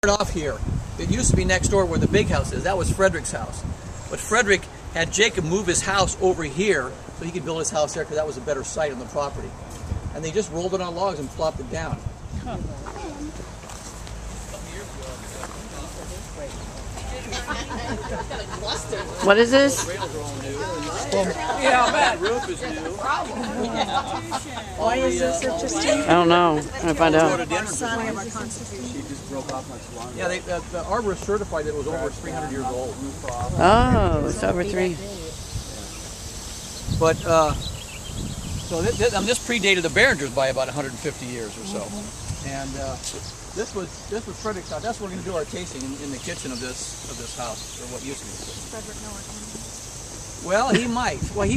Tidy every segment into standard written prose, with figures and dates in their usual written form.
off here. It used to be next door where the big house is. That was Frederick's house. But Frederick had Jacob move his house over here so he could build his house there because that was a better site on the property. And they just rolled it on logs and flopped it down. Huh. What is this? Yeah, that roof is new. Why is this interesting? I don't know. I'm gonna find out. Yeah, the arborist certified that it was over 300 years old. Oh, it's over 3. But so this predated the Beringers by about 150 years or so. And this was Frederick's house. That's where we're going to do our tasting in the kitchen of this house, or what used to be. Frederick know it. Well, he might. Well, he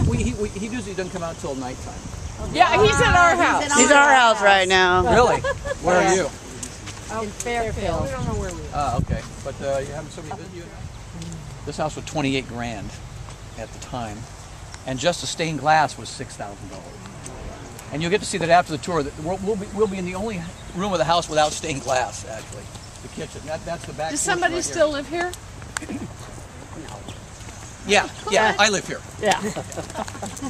usually doesn't come out until nighttime. Yeah, he's at our house. He's at our house right now. Really? Where are you? In Fairfield. We don't know where we are. Okay. But you haven't somebody visit you? This house was 28 grand at the time, and just the stained glass was $6,000. And you'll get to see that after the tour. We'll be in the only room of the house without stained glass, actually. The kitchen. That's the back. Does somebody right still live here? Yeah, I live here. Yeah.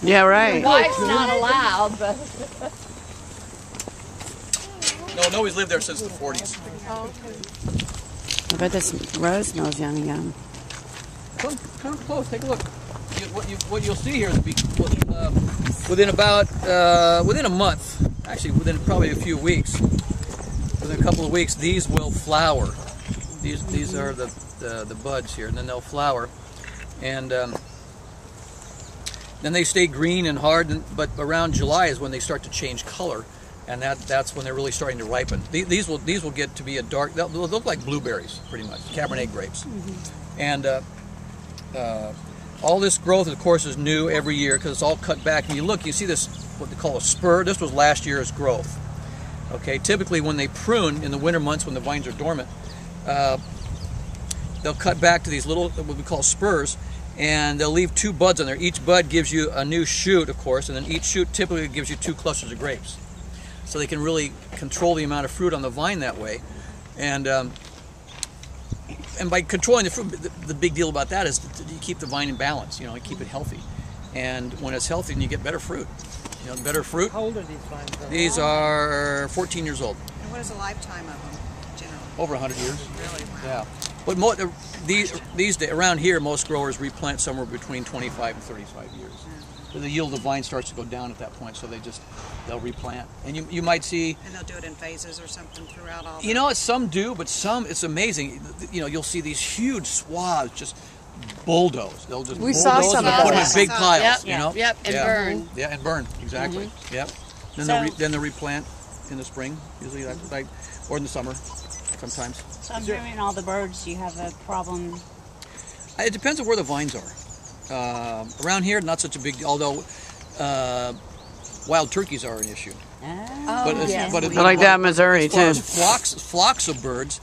Yeah, right. Wife's not allowed, but... No, nobody's lived there since the 40s. Oh, okay. I bet this rose smells yummy yum. Come close, take a look. What you'll see here is within a month, actually within probably a few weeks, within a couple of weeks, these will flower. These are the buds here, and then they'll flower, and then they stay green and hard. But around July is when they start to change color, and that's when they're really starting to ripen. These will get to be a dark. They'll look like blueberries, pretty much, Cabernet grapes, and. All this growth, of course, is new every year because it's all cut back. And you look, you see this, what they call a spur. This was last year's growth. Okay, typically when they prune in the winter months when the vines are dormant, they'll cut back to these little, what we call spurs, and they'll leave 2 buds on there. Each bud gives you a new shoot, of course, and then each shoot typically gives you 2 clusters of grapes. So they can really control the amount of fruit on the vine that way. And by controlling the fruit, the big deal about that is you keep the vine in balance. You know, you keep it healthy, and when it's healthy, then you get better fruit. You know, better fruit. How old are these vines? These are 14 years old. And what is the lifetime of them, generally? Over 100 years. Really? Wow. Yeah. But these days, around here, most growers replant somewhere between 25 and 35 years. The yield of vine starts to go down at that point, so they'll replant. And you might see... And they'll do it in phases or something throughout all the... You know, some do, but some, it's amazing. You know, you'll see these huge swaths just bulldoze. They'll just We saw some of put them in those. big piles, Yep, you know? Yep, and burn. Yeah, and burn, exactly. Yep. Then they'll replant in the spring, usually, or in the summer, sometimes. So I'm hearing all the birds, you have a problem. It depends on where the vines are. Around here, not such a big deal, although wild turkeys are an issue. But I like that in Missouri, too. Flocks of birds.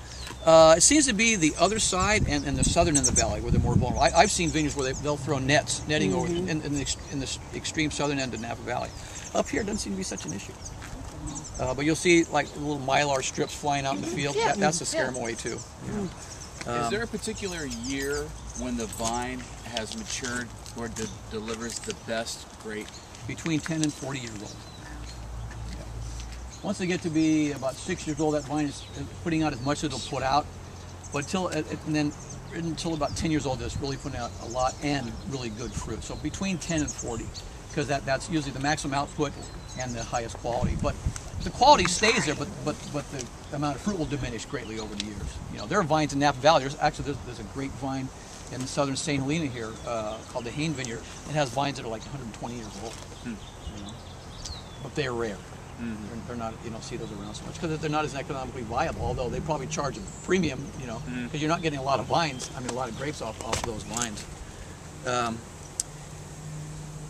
It seems to be the other side and the southern end of the valley where they're more vulnerable. I've seen vineyards where they'll throw netting over in the extreme southern end of Napa Valley. Up here, it doesn't seem to be such an issue. But you'll see like little mylar strips flying out in the field. That's to scare them away, too. Is there a particular year when the vine has matured where it delivers the best grape? Between 10 and 40 years old. Yeah. Once they get to be about 6 years old, that vine is putting out as much as it'll put out. But until about 10 years old, it's really putting out a lot and really good fruit. So between 10 and 40, because that's usually the maximum output and the highest quality. But the quality stays there, but the amount of fruit will diminish greatly over the years. You know, there are vines in Napa Valley. There's a great vine in southern St. Helena here called the Hain Vineyard. It has vines that are like 120 years old. You know? But they're rare. They're not, you don't see those around so much because they're not as economically viable, although they probably charge a premium, you know, because you're not getting a lot of vines, a lot of grapes off those vines.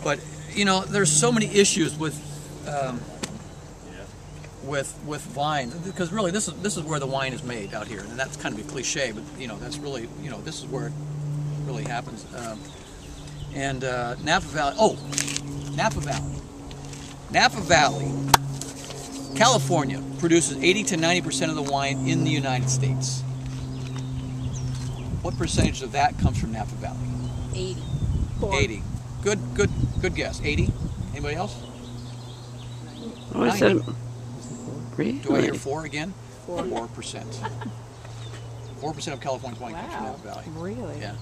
But, you know, there's so many issues with vines, because really this is where the wine is made out here, and that's kind of a cliche, but you know, that's really, you know, this is where it really happens. Napa Valley, California produces 80 to 90% of the wine in the United States. what percentage of that comes from Napa Valley? 80. 80. Good guess. 80. Anybody else? Oh, I 90. said, really? Do I hear 4 again? 4%. 4% of California's wine comes from Napa Valley. Really? Yeah.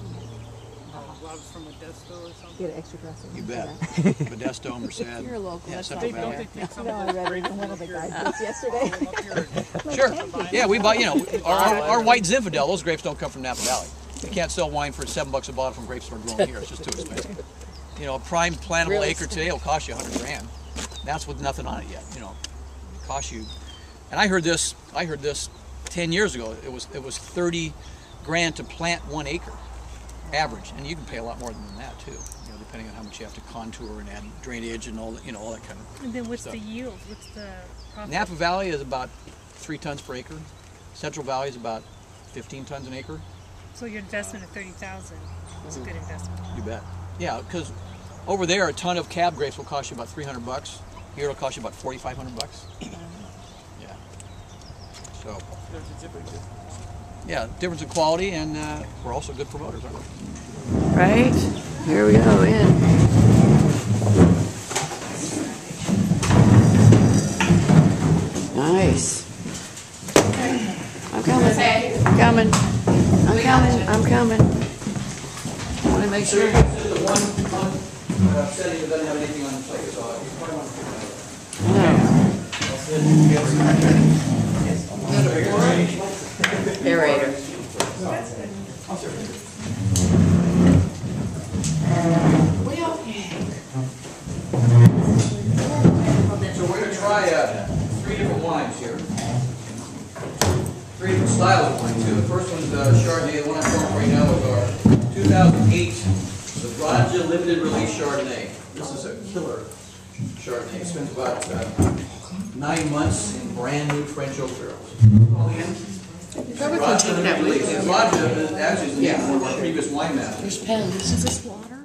From Modesto or something? Get an extra glass of You bet. Modesto, Merced. You're a local. Yeah, That's Central not Valley. fair. No, I read it in one of the guidebooks yesterday. Sure. Yeah, we buy, you know, our white Zinfandel, those grapes don't come from Napa Valley. You can't sell wine for $7 a bottle from grapes that are grown here. It's just too expensive. You know, a prime plantable acre today will cost you $100,000. That's with nothing on it yet. You know, it costs you. And I heard this 10 years ago. It was $30,000 to plant 1 acre, average, and you can pay a lot more than that too. You know, depending on how much you have to contour and add drainage and all that, you know, all that kind of. And then what's stuff. the yield? What's the profit? Napa Valley is about 3 tons per acre. Central Valley is about 15 tons an acre. So your investment of $30,000 was a good investment. You bet. Yeah, because over there a ton of cab grapes will cost you about $300. Here it'll cost you about $4,500. Yeah. So. Yeah, difference in quality, and we're also good promoters, aren't we? Right? Here we go, in. Nice. I'm coming. I'm coming. I want to make sure. This is the one setting that doesn't have anything on the plate, so you probably want to put Aerator. So we're going to try 3 different wines here. 3 different styles of wine too. The first one's Chardonnay. The one I'm pouring right now is our 2008 the Raja Limited Release Chardonnay. This is a killer Chardonnay. It spent about 9 months in brand new French oak barrels. Raja Limited Release. Raja actually is the name of one of our previous wine masters. There's pens. Is this water?